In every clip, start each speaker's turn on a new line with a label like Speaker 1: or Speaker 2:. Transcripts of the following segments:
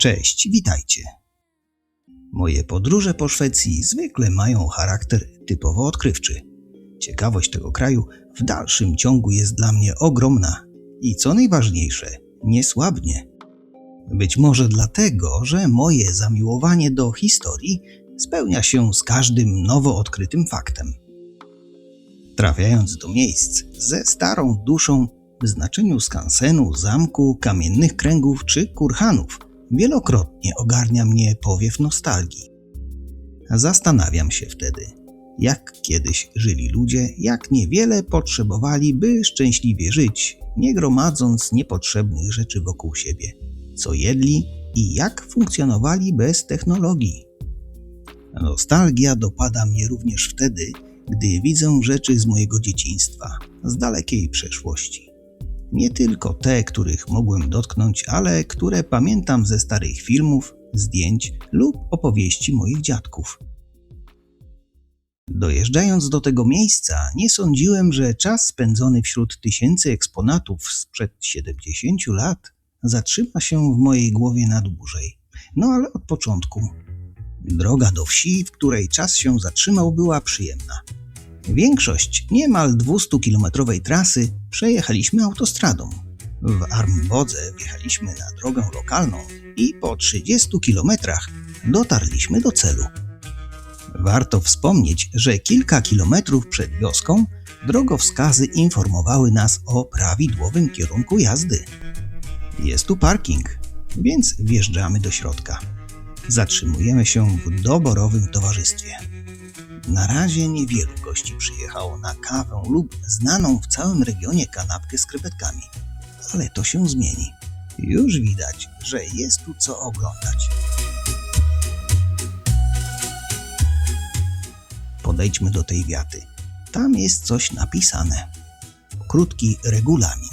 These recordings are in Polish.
Speaker 1: Cześć, witajcie. Moje podróże po Szwecji zwykle mają charakter typowo odkrywczy. Ciekawość tego kraju w dalszym ciągu jest dla mnie ogromna i co najważniejsze, nie słabnie. Być może dlatego, że moje zamiłowanie do historii spełnia się z każdym nowo odkrytym faktem. Trafiając do miejsc ze starą duszą w znaczeniu skansenu, zamku, kamiennych kręgów czy kurhanów, wielokrotnie ogarnia mnie powiew nostalgii. Zastanawiam się wtedy, jak kiedyś żyli ludzie, jak niewiele potrzebowali, by szczęśliwie żyć, nie gromadząc niepotrzebnych rzeczy wokół siebie, co jedli i jak funkcjonowali bez technologii. Nostalgia dopada mnie również wtedy, gdy widzę rzeczy z mojego dzieciństwa, z dalekiej przeszłości. Nie tylko te, których mogłem dotknąć, ale które pamiętam ze starych filmów, zdjęć lub opowieści moich dziadków. Dojeżdżając do tego miejsca, nie sądziłem, że czas spędzony wśród tysięcy eksponatów sprzed 70 lat zatrzyma się w mojej głowie na dłużej. No ale od początku. Droga do wsi, w której czas się zatrzymał, była przyjemna. Większość niemal 200-kilometrowej trasy przejechaliśmy autostradą. W Armbodze wjechaliśmy na drogę lokalną i po 30 kilometrach dotarliśmy do celu. Warto wspomnieć, że kilka kilometrów przed wioską drogowskazy informowały nas o prawidłowym kierunku jazdy. Jest tu parking, więc wjeżdżamy do środka. Zatrzymujemy się w doborowym towarzystwie. Na razie niewielu gości przyjechało na kawę lub znaną w całym regionie kanapkę z krewetkami, ale to się zmieni. Już widać, że jest tu co oglądać. Podejdźmy do tej wiaty. Tam jest coś napisane. Krótki regulamin.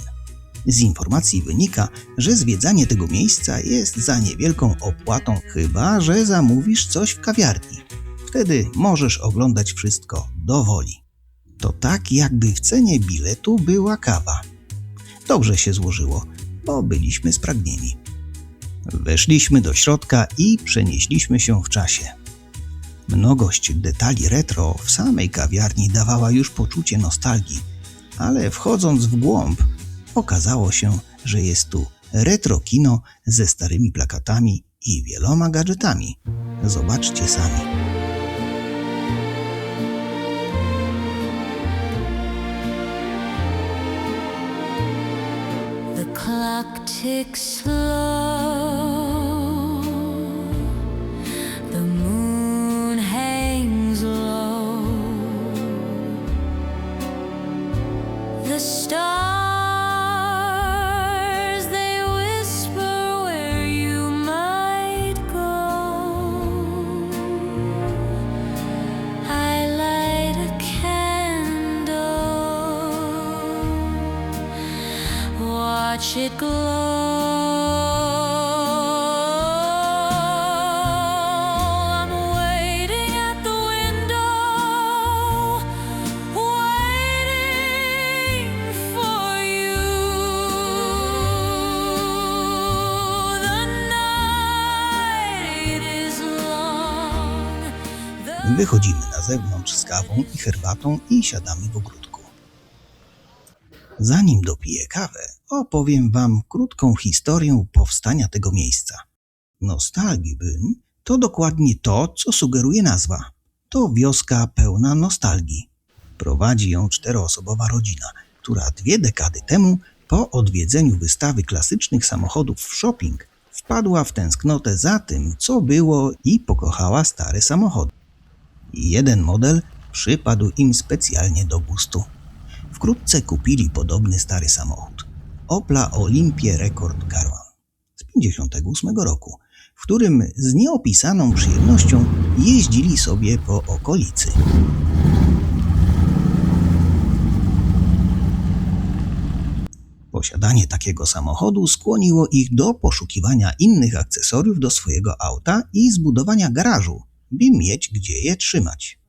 Speaker 1: Z informacji wynika, że zwiedzanie tego miejsca jest za niewielką opłatą, chyba że zamówisz coś w kawiarni. Wtedy możesz oglądać wszystko do woli. To tak, jakby w cenie biletu była kawa. Dobrze się złożyło, bo byliśmy spragnieni. Weszliśmy do środka i przenieśliśmy się w czasie. Mnogość detali retro w samej kawiarni dawała już poczucie nostalgii, ale wchodząc w głąb, okazało się, że jest tu retro kino ze starymi plakatami i wieloma gadżetami. Zobaczcie sami.
Speaker 2: The clock ticks slow, the moon hangs low, the stars they whisper where you might go. I light a candle, watch it glow. I'm waiting at the window, waiting for you. The night is long.
Speaker 1: Wychodzimy na zewnątrz z kawą i herbatą i siadamy w ogródku. Zanim dopiję kawę, opowiem wam krótką historię powstania tego miejsca. Nostalgiebyn to dokładnie to, co sugeruje nazwa. To wioska pełna nostalgii. Prowadzi ją 4-osobowa rodzina, która 2 dekady temu, po odwiedzeniu wystawy klasycznych samochodów w shopping, wpadła w tęsknotę za tym, co było i pokochała stare samochody. Jeden model przypadł im specjalnie do gustu. Wkrótce kupili podobny stary samochód. Opla Olympia Record Caravan z 1958 roku, w którym z nieopisaną przyjemnością jeździli sobie po okolicy. Posiadanie takiego samochodu skłoniło ich do poszukiwania innych akcesoriów do swojego auta i zbudowania garażu, by mieć gdzie je trzymać.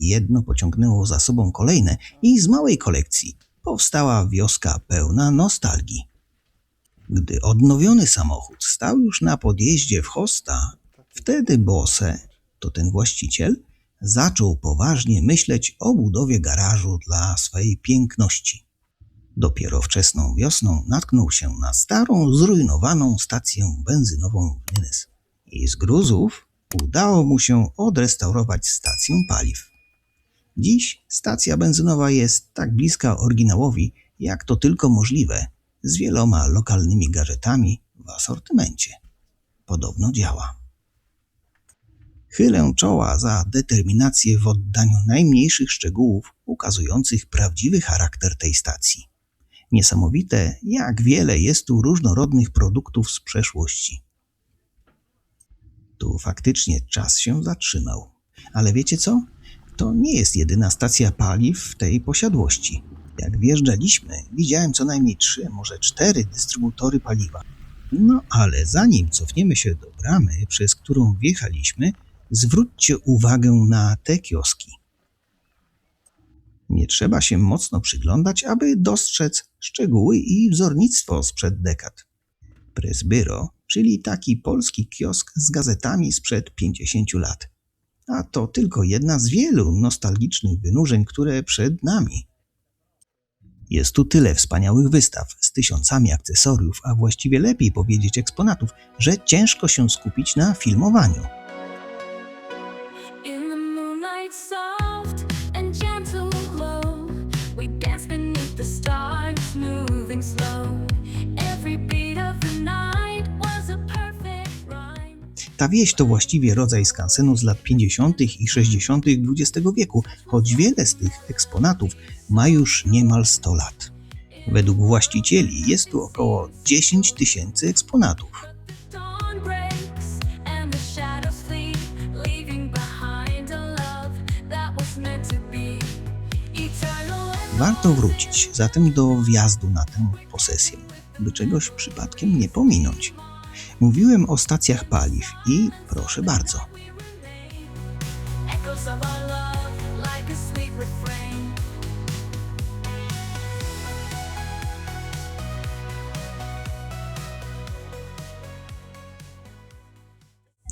Speaker 1: Jedno pociągnęło za sobą kolejne i z małej kolekcji powstała wioska pełna nostalgii. Gdy odnowiony samochód stał już na podjeździe w Hosta, wtedy Bosse, to ten właściciel, zaczął poważnie myśleć o budowie garażu dla swej piękności. Dopiero wczesną wiosną natknął się na starą, zrujnowaną stację benzynową w Nynnes i z gruzów udało mu się odrestaurować stację paliw. Dziś stacja benzynowa jest tak bliska oryginałowi, jak to tylko możliwe, z wieloma lokalnymi gadżetami w asortymencie. Podobno działa. Chylę czoła za determinację w oddaniu najmniejszych szczegółów ukazujących prawdziwy charakter tej stacji. Niesamowite, jak wiele jest tu różnorodnych produktów z przeszłości. Tu faktycznie czas się zatrzymał. Ale wiecie co? To nie jest jedyna stacja paliw w tej posiadłości. Jak wjeżdżaliśmy, widziałem co najmniej 3, może 4 dystrybutory paliwa. No ale zanim cofniemy się do bramy, przez którą wjechaliśmy, zwróćcie uwagę na te kioski. Nie trzeba się mocno przyglądać, aby dostrzec szczegóły i wzornictwo sprzed dekad. Presbyro, czyli taki polski kiosk z gazetami sprzed 50 lat. A to tylko jedna z wielu nostalgicznych wynurzeń, które przed nami. Jest tu tyle wspaniałych wystaw z tysiącami akcesoriów, a właściwie lepiej powiedzieć eksponatów, że ciężko się skupić na filmowaniu.
Speaker 2: In the moonlight soft and gentle glow, we dance beneath the stars, moving slow. Every beat of the night was a perfect rhyme.
Speaker 1: Ta wieś to właściwie rodzaj skansenu z lat 50. i 60. XX wieku, choć wiele z tych eksponatów ma już niemal 100 lat. Według właścicieli jest tu około 10 000 eksponatów.
Speaker 2: Dawn breaks and the shadows flee, leaving behind a love that was meant to be. Eternal and
Speaker 1: Warto wrócić zatem do wjazdu na tę posesję, by czegoś przypadkiem nie pominąć. Mówiłem o stacjach paliw i proszę bardzo.
Speaker 2: echoes of our love like a sweet refrain.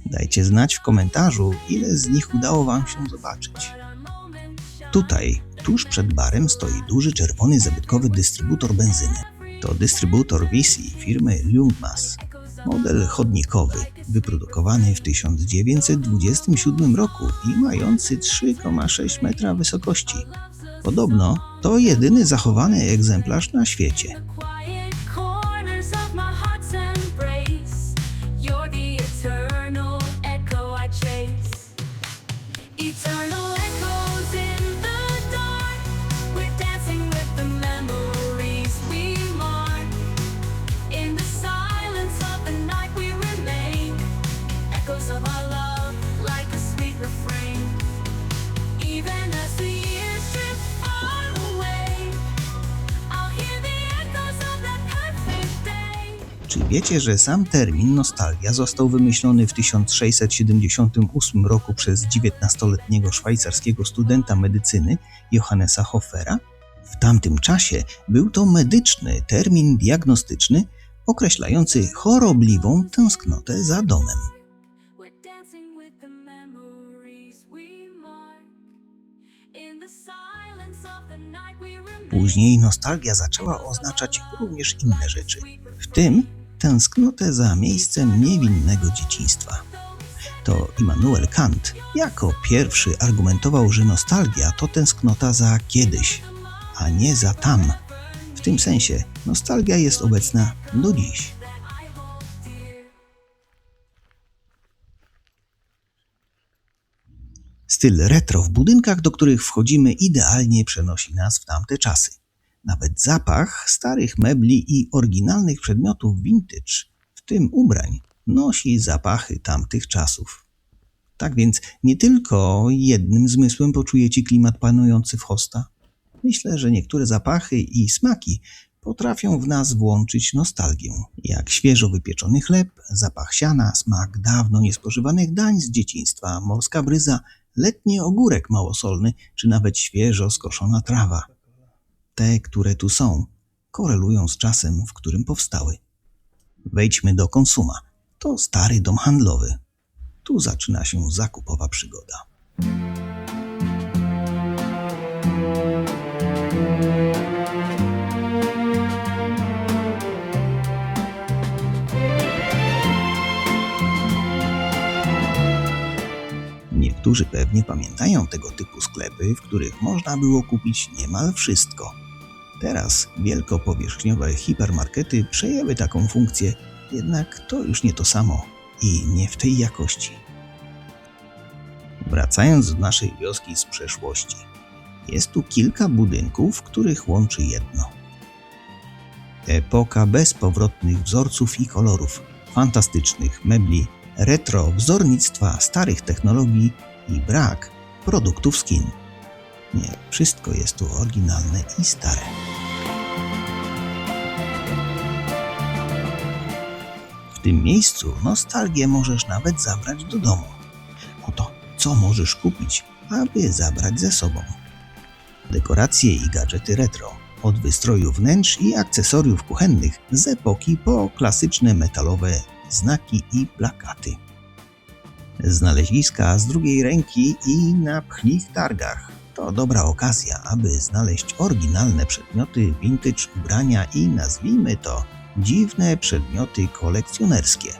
Speaker 1: Dajcie znać w komentarzu, ile z nich udało Wam się zobaczyć. Tutaj, tuż przed barem, stoi duży czerwony zabytkowy dystrybutor benzyny. To dystrybutor Visi firmy Ljungmas. Model chodnikowy, wyprodukowany w 1927 roku i mający 3,6 metra wysokości. Podobno to jedyny zachowany egzemplarz na świecie.
Speaker 2: Quiet corners of my heart's embrace. You're the eternal echo I chase. Eternal echoes in the dark. We're dancing with the memories we mark. In the silence of the night we remain. Echoes of our love like a sweet refrain. Even as the years drift far away, I'll hear the echoes of that perfect day.
Speaker 1: Czy wiecie, że sam termin nostalgia został wymyślony w 1678 roku przez 19-letniego szwajcarskiego studenta medycyny Johannesa Hoffera? W tamtym czasie był to medyczny termin diagnostyczny określający chorobliwą tęsknotę za domem.
Speaker 2: We're dancing with the memories we mark. In the silence of the night we remain.
Speaker 1: Później nostalgia zaczęła oznaczać również inne rzeczy, w tym tęsknotę za miejscem niewinnego dzieciństwa. To Immanuel Kant jako pierwszy argumentował, że nostalgia to tęsknota za kiedyś, a nie za tam. W tym sensie nostalgia jest obecna do dziś. Styl retro w budynkach, do których wchodzimy, idealnie przenosi nas w tamte czasy. Nawet zapach starych mebli i oryginalnych przedmiotów vintage, w tym ubrań, nosi zapachy tamtych czasów. Tak więc nie tylko jednym zmysłem poczujecie klimat panujący w Hosta. Myślę, że niektóre zapachy i smaki potrafią w nas włączyć nostalgię, jak świeżo wypieczony chleb, zapach siana, smak dawno niespożywanych dań z dzieciństwa, morska bryza, letni ogórek małosolny, czy nawet świeżo skoszona trawa. Te, które tu są, korelują z czasem, w którym powstały. Wejdźmy do Konsuma. To stary dom handlowy. Tu zaczyna się zakupowa przygoda. Niektórzy pewnie pamiętają tego typu sklepy, w których można było kupić niemal wszystko. Teraz wielkopowierzchniowe hipermarkety przejęły taką funkcję, jednak to już nie to samo i nie w tej jakości. Wracając do naszej wioski z przeszłości, jest tu kilka budynków, których łączy jedno. Epoka bezpowrotnych wzorców i kolorów, fantastycznych mebli, retro wzornictwa starych technologii i brak produktów z kin. Nie, wszystko jest tu oryginalne i stare. W tym miejscu nostalgię możesz nawet zabrać do domu. Oto, co możesz kupić, aby zabrać ze sobą. Dekoracje i gadżety retro, od wystroju wnętrz i akcesoriów kuchennych z epoki po klasyczne metalowe znaki i plakaty. Znaleziska z drugiej ręki i na pchlich targach. To dobra okazja, aby znaleźć oryginalne przedmioty, vintage ubrania i nazwijmy to dziwne przedmioty kolekcjonerskie.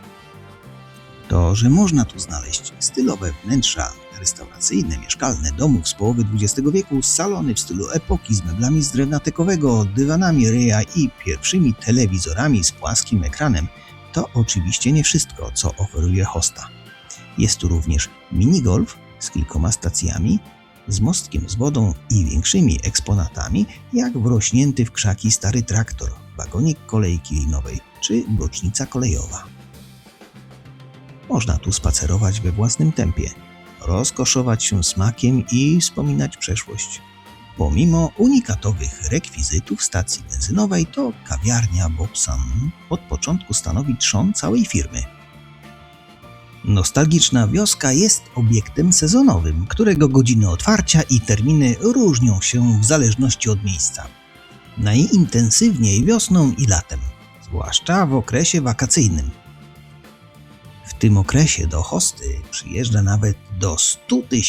Speaker 1: To, że można tu znaleźć stylowe wnętrza restauracyjne, mieszkalne domów z połowy XX wieku, salony w stylu epoki z meblami z drewna tekowego, dywanami ryja i pierwszymi telewizorami z płaskim ekranem, to oczywiście nie wszystko, co oferuje Hosta. Jest tu również minigolf z kilkoma stacjami, z mostkiem z wodą i większymi eksponatami, jak wrośnięty w krzaki stary traktor, wagonik kolejki linowej czy bocznica kolejowa. Można tu spacerować we własnym tempie, rozkoszować się smakiem i wspominać przeszłość. Pomimo unikatowych rekwizytów stacji benzynowej, to kawiarnia Bobson od początku stanowi trzon całej firmy. Nostalgiczna wioska jest obiektem sezonowym, którego godziny otwarcia i terminy różnią się w zależności od miejsca. Najintensywniej wiosną i latem, zwłaszcza w okresie wakacyjnym. W tym okresie do Hosty przyjeżdża nawet do 100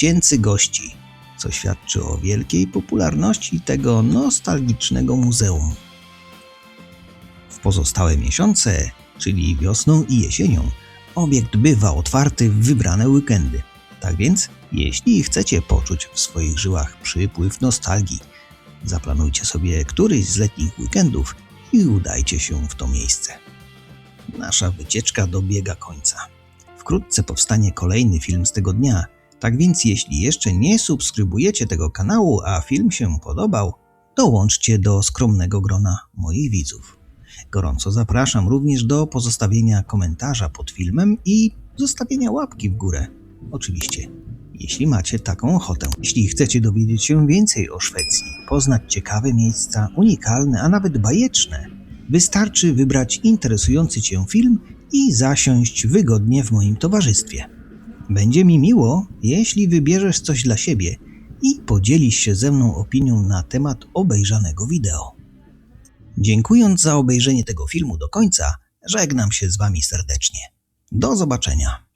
Speaker 1: 000 gości, co świadczy o wielkiej popularności tego nostalgicznego muzeum. W pozostałe miesiące, czyli wiosną i jesienią, obiekt bywa otwarty w wybrane weekendy. Tak więc, jeśli chcecie poczuć w swoich żyłach przypływ nostalgii, zaplanujcie sobie któryś z letnich weekendów i udajcie się w to miejsce. Nasza wycieczka dobiega końca. Wkrótce powstanie kolejny film z tego dnia, tak więc jeśli jeszcze nie subskrybujecie tego kanału, a film się podobał, dołączcie do skromnego grona moich widzów. Gorąco zapraszam również do pozostawienia komentarza pod filmem i zostawienia łapki w górę. Oczywiście, jeśli macie taką ochotę. Jeśli chcecie dowiedzieć się więcej o Szwecji, poznać ciekawe miejsca, unikalne, a nawet bajeczne, wystarczy wybrać interesujący Cię film i zasiąść wygodnie w moim towarzystwie. Będzie mi miło, jeśli wybierzesz coś dla siebie i podzielisz się ze mną opinią na temat obejrzanego wideo. Dziękując za obejrzenie tego filmu do końca, żegnam się z Wami serdecznie. Do zobaczenia.